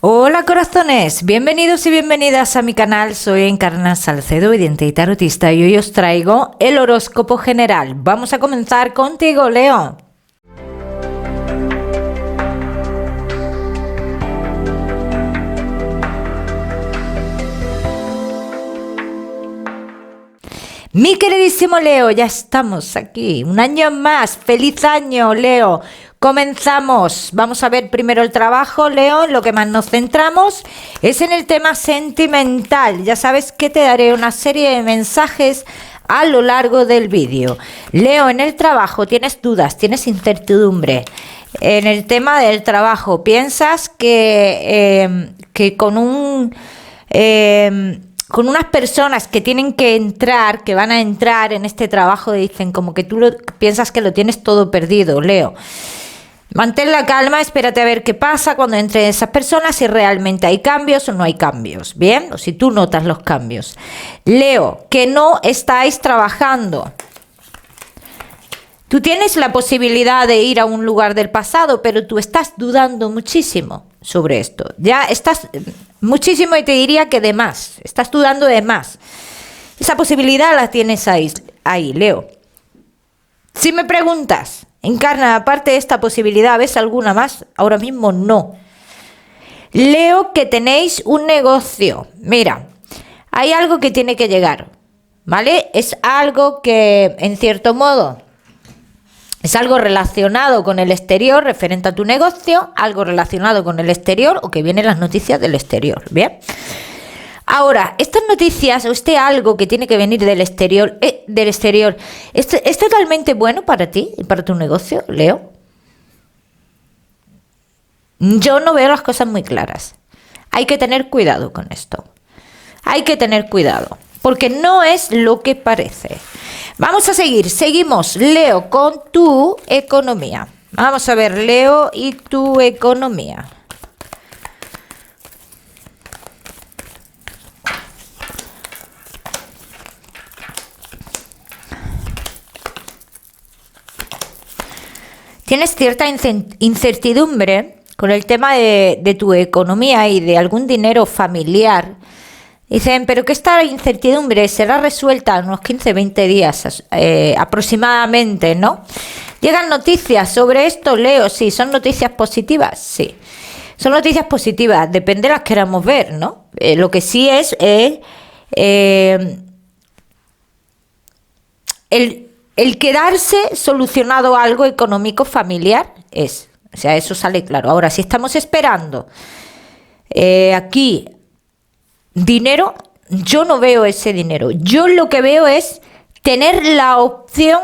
Hola corazones, bienvenidos y bienvenidas a mi canal. Soy Encarna Salcedo, vidente y tarotista, y hoy os traigo el horóscopo general. Vamos a comenzar contigo, Leo. Mi queridísimo Leo, ya estamos aquí, un año más. ¡Feliz año, Leo! Comenzamos. Vamos a ver primero el trabajo, Leo. Lo que más nos centramos es en el tema sentimental. Ya sabes que te daré una serie de mensajes a lo largo del vídeo. Leo, en el trabajo tienes dudas, tienes incertidumbre. En el tema del trabajo, piensas que con unas personas que tienen que entrar, que van a entrar en este trabajo, dicen como que tú piensas que lo tienes todo perdido, Leo. Mantén la calma, espérate a ver qué pasa cuando entren esas personas, si realmente hay cambios o no hay cambios, ¿bien? O si tú notas los cambios. Leo, que no estáis trabajando. Tú tienes la posibilidad de ir a un lugar del pasado, pero tú estás dudando muchísimo sobre esto. Ya estás muchísimo, y te diría que de más. Estás dudando de más. Esa posibilidad la tienes ahí, Leo. Si me preguntas, Encarna, aparte de esta posibilidad, ¿ves alguna más? Ahora mismo no. Leo, que tenéis un negocio. Mira, hay algo que tiene que llegar, ¿vale? Es algo que, en cierto modo, es algo relacionado con el exterior, referente a tu negocio, algo relacionado con el exterior o que vienen las noticias del exterior, ¿bien? Ahora, estas noticias o algo que tiene que venir del exterior, ¿es totalmente bueno para ti y para tu negocio, Leo? Yo no veo las cosas muy claras. Hay que tener cuidado con esto. Hay que tener cuidado, porque no es lo que parece. Vamos a seguir. Seguimos, Leo, con tu economía. Vamos a ver, Leo, y tu economía. Tienes cierta incertidumbre con el tema de tu economía y de algún dinero familiar. Dicen, pero que esta incertidumbre será resuelta en unos 15-20 días aproximadamente, ¿no? ¿Llegan noticias sobre esto, Leo? Sí. ¿Son noticias positivas? Sí. Son noticias positivas, depende de las que queramos ver, ¿no? Lo que sí es el quedarse solucionado algo económico familiar es. O sea, eso sale claro. Ahora, si estamos esperando aquí dinero, yo no veo ese dinero. Yo lo que veo es tener la opción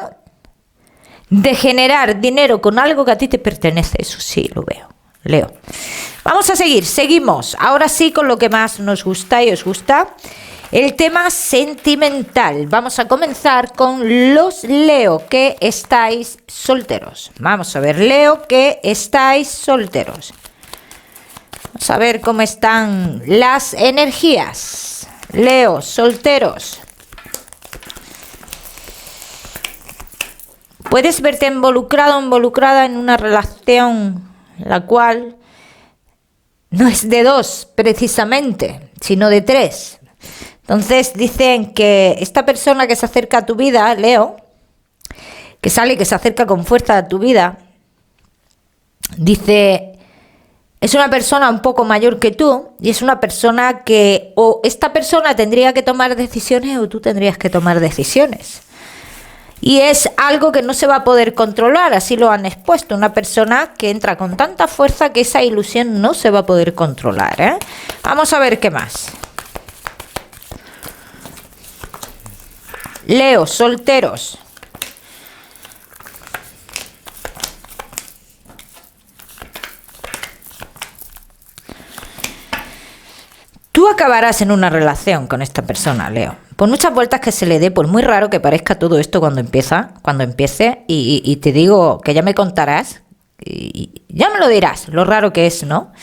de generar dinero con algo que a ti te pertenece. Eso sí lo veo, Leo. Vamos a seguir, seguimos. Ahora sí con lo que más nos gusta y os gusta, el tema sentimental. Vamos a comenzar con los Leo que estáis solteros. Vamos a ver, Leo, que estáis solteros. Vamos a ver cómo están las energías. Leo, solteros. Puedes verte involucrado, involucrada en una relación la cual no es de dos precisamente, sino de tres. Entonces dicen que esta persona que se acerca a tu vida, Leo, que se acerca con fuerza a tu vida, dice, es una persona un poco mayor que tú y es una persona que o esta persona tendría que tomar decisiones o tú tendrías que tomar decisiones. Y es algo que no se va a poder controlar, así lo han expuesto. Una persona que entra con tanta fuerza que esa ilusión no se va a poder controlar, ¿eh? Vamos a ver qué más. Leo, solteros. Tú acabarás en una relación con esta persona, Leo. Por muchas vueltas que se le dé, por muy raro que parezca todo esto cuando empiece, y te digo que ya me contarás, y ya me lo dirás, lo raro que es, ¿no?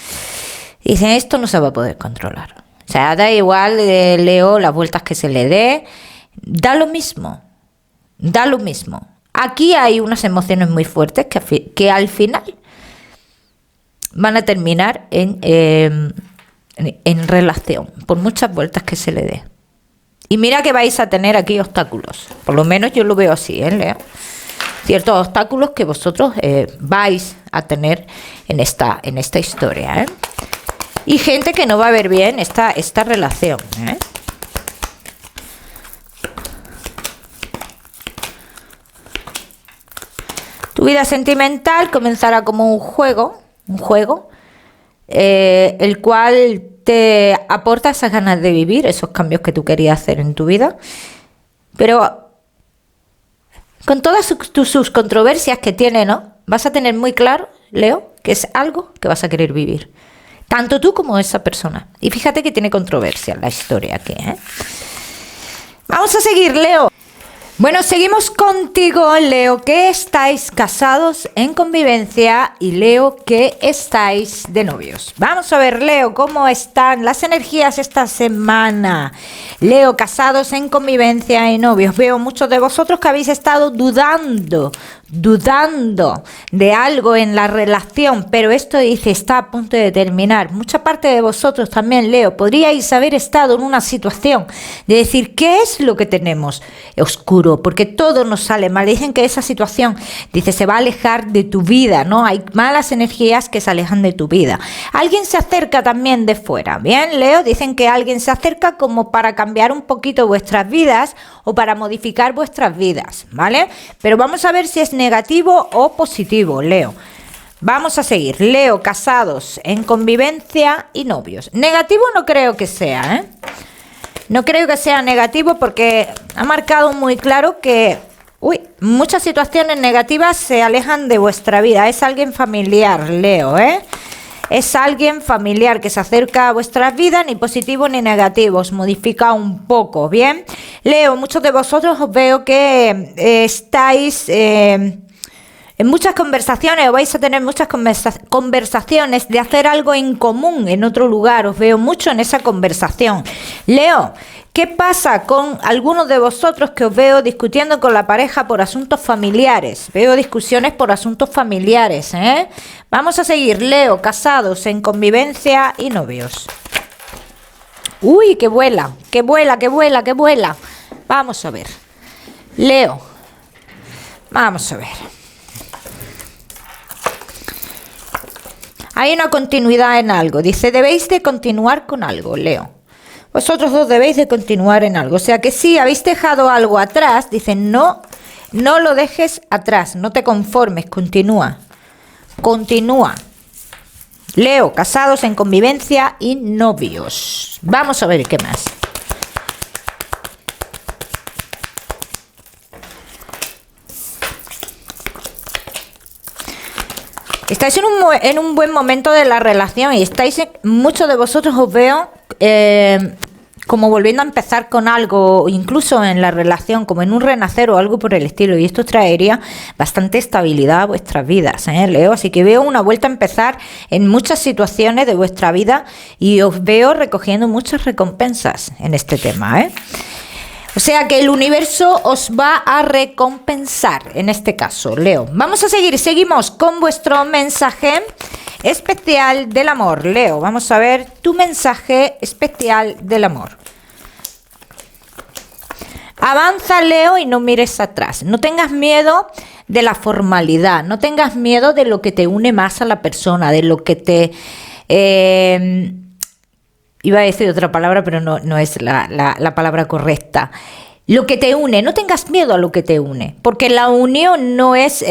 Y dicen, esto no se va a poder controlar. O sea, da igual, Leo, las vueltas que se le dé, da lo mismo, da lo mismo. Aquí hay unas emociones muy fuertes que al final van a terminar en en relación, por muchas vueltas que se le dé. Y mira que vais a tener aquí obstáculos. Por lo menos yo lo veo así, Leo. Ciertos obstáculos que vosotros vais a tener en esta historia, Y gente que no va a ver bien esta relación, Tu vida sentimental comenzará como un juego, el cual te aporta esas ganas de vivir, esos cambios que tú querías hacer en tu vida. Pero con todas sus controversias que tiene, ¿no? Vas a tener muy claro, Leo, que es algo que vas a querer vivir. Tanto tú como esa persona. Y fíjate que tiene controversia la historia aquí, Vamos a seguir, Leo. Bueno, seguimos contigo, Leo, que estáis casados en convivencia y Leo, que estáis de novios. Vamos a ver, Leo, cómo están las energías esta semana. Leo, casados en convivencia y novios. Veo muchos de vosotros que habéis estado dudando de algo en la relación, pero esto dice está a punto de terminar. Mucha parte de vosotros también, Leo, podríais haber estado en una situación de decir, ¿qué es lo que tenemos oscuro? Porque todo nos sale mal. Dicen que esa situación, dice, se va a alejar de tu vida, ¿no? Hay malas energías que se alejan de tu vida. Alguien se acerca también de fuera, ¿bien, Leo? Dicen que alguien se acerca como para cambiar un poquito vuestras vidas o para modificar vuestras vidas, ¿vale? Pero vamos a ver si es negativo o positivo, Leo. Vamos a seguir. Leo, casados en convivencia y novios. Negativo no creo que sea, No creo que sea negativo porque ha marcado muy claro que muchas situaciones negativas se alejan de vuestra vida. Es alguien familiar, Leo, Es alguien familiar que se acerca a vuestras vidas, ni positivo ni negativo, os modifica un poco, ¿bien? Leo, muchos de vosotros os veo que estáis en muchas conversaciones, o vais a tener muchas conversaciones de hacer algo en común en otro lugar, os veo mucho en esa conversación. Leo, ¿qué pasa con algunos de vosotros que os veo discutiendo con la pareja por asuntos familiares? Veo discusiones por asuntos familiares, Vamos a seguir, Leo, casados en convivencia y novios. Uy, que vuela, que vuela, que vuela, que vuela. Vamos a ver. Leo, vamos a ver. Hay una continuidad en algo. Dice, debéis de continuar con algo, Leo. Vosotros dos debéis de continuar en algo. O sea que si habéis dejado algo atrás, dice, no lo dejes atrás, no te conformes, continúa. Continúa. Leo, casados en convivencia y novios. Vamos a ver qué más. Estáis en un buen momento de la relación y muchos de vosotros os veo como volviendo a empezar con algo, incluso en la relación, como en un renacer o algo por el estilo. Y esto traería bastante estabilidad a vuestras vidas, Leo. Así que veo una vuelta a empezar en muchas situaciones de vuestra vida y os veo recogiendo muchas recompensas en este tema, O sea que el universo os va a recompensar en este caso, Leo. Vamos a seguimos con vuestro mensaje especial del amor, Leo. Vamos a ver tu mensaje especial del amor. Avanza, Leo, y no mires atrás. No tengas miedo de la formalidad, no tengas miedo de lo que te une más a la persona, de lo que te... Iba a decir otra palabra, pero no es la palabra correcta. Lo que te une, no tengas miedo a lo que te une, porque la unión no es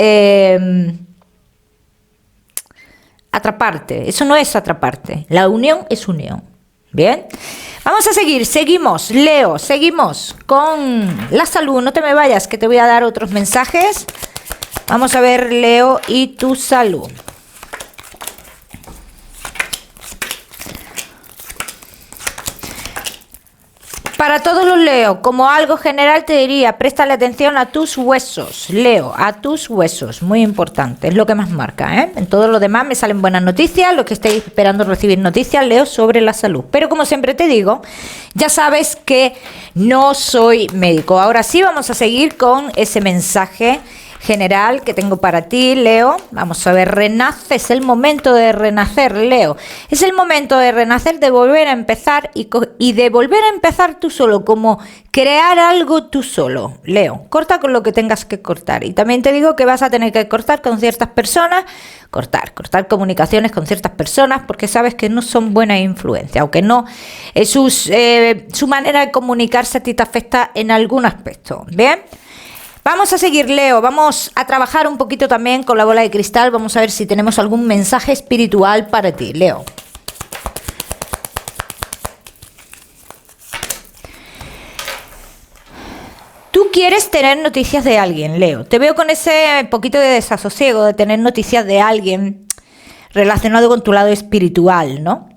atraparte, eso no es atraparte, la unión es unión. Bien, vamos a seguimos, Leo, seguimos con la salud. No te me vayas, que te voy a dar otros mensajes. Vamos a ver, Leo, y tu salud. Para todos los Leo, como algo general te diría, préstale atención a tus huesos, Leo, a tus huesos, muy importante, es lo que más marca, En todo lo demás me salen buenas noticias, los que estéis esperando recibir noticias, Leo, sobre la salud. Pero como siempre te digo, ya sabes que no soy médico. Ahora sí vamos a seguir con ese mensaje general que tengo para ti, Leo. Vamos a ver, renace, es el momento de renacer, Leo. Es el momento de renacer, de volver a empezar y de volver a empezar tú solo, como crear algo tú solo, Leo. Corta con lo que tengas que cortar. Y también te digo que vas a tener que cortar con ciertas personas, cortar comunicaciones con ciertas personas, porque sabes que no son buena influencia, aunque no, su manera de comunicarse a ti te afecta en algún aspecto, ¿bien? Vamos a seguir, Leo, vamos a trabajar un poquito también con la bola de cristal, vamos a ver si tenemos algún mensaje espiritual para ti, Leo. Tú quieres tener noticias de alguien, Leo. Te veo con ese poquito de desasosiego de tener noticias de alguien relacionado con tu lado espiritual, ¿no?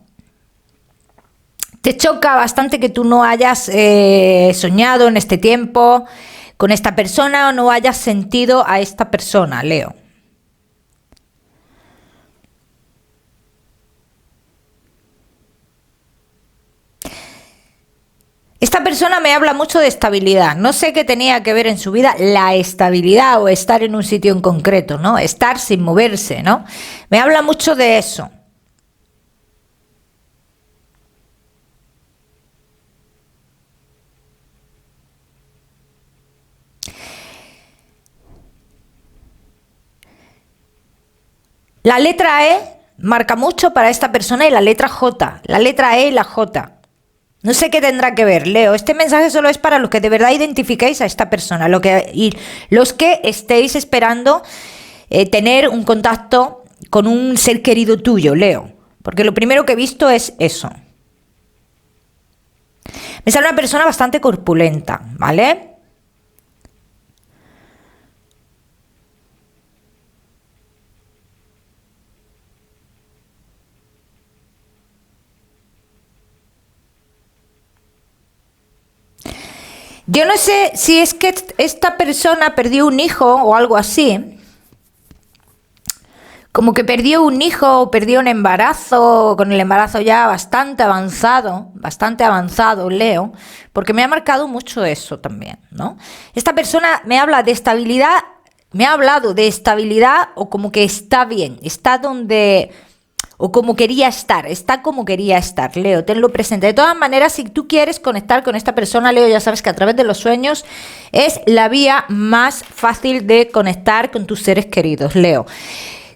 Te choca bastante que tú no hayas soñado en este tiempo con esta persona o no hayas sentido a esta persona, Leo. Esta persona me habla mucho de estabilidad. No sé qué tenía que ver en su vida la estabilidad o estar en un sitio en concreto, ¿no? Estar sin moverse, ¿no? Me habla mucho de eso. La letra E marca mucho para esta persona y la letra J. La letra E y la J. No sé qué tendrá que ver, Leo. Este mensaje solo es para los que de verdad identificáis a esta persona. Y los que estéis esperando tener un contacto con un ser querido tuyo, Leo. Porque lo primero que he visto es eso. Me sale una persona bastante corpulenta, ¿vale? Yo no sé si es que esta persona perdió un hijo o algo así. Como que perdió un hijo o perdió un embarazo, con el embarazo ya bastante avanzado, Leo, porque me ha marcado mucho eso también, ¿no? Esta persona me habla de estabilidad, me ha hablado de estabilidad o como que está bien, está donde... o como quería estar, está como quería estar, Leo, tenlo presente. De todas maneras, si tú quieres conectar con esta persona, Leo, ya sabes que a través de los sueños es la vía más fácil de conectar con tus seres queridos, Leo.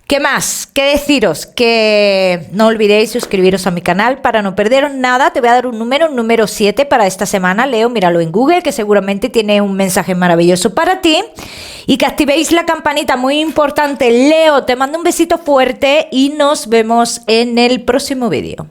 ¿Qué más? ¿Qué deciros? Que no olvidéis suscribiros a mi canal para no perderos nada. Te voy a dar un número 7 para esta semana, Leo, míralo en Google, que seguramente tiene un mensaje maravilloso para ti. Y que activéis la campanita, muy importante, Leo. Te mando un besito fuerte y nos vemos en el próximo vídeo.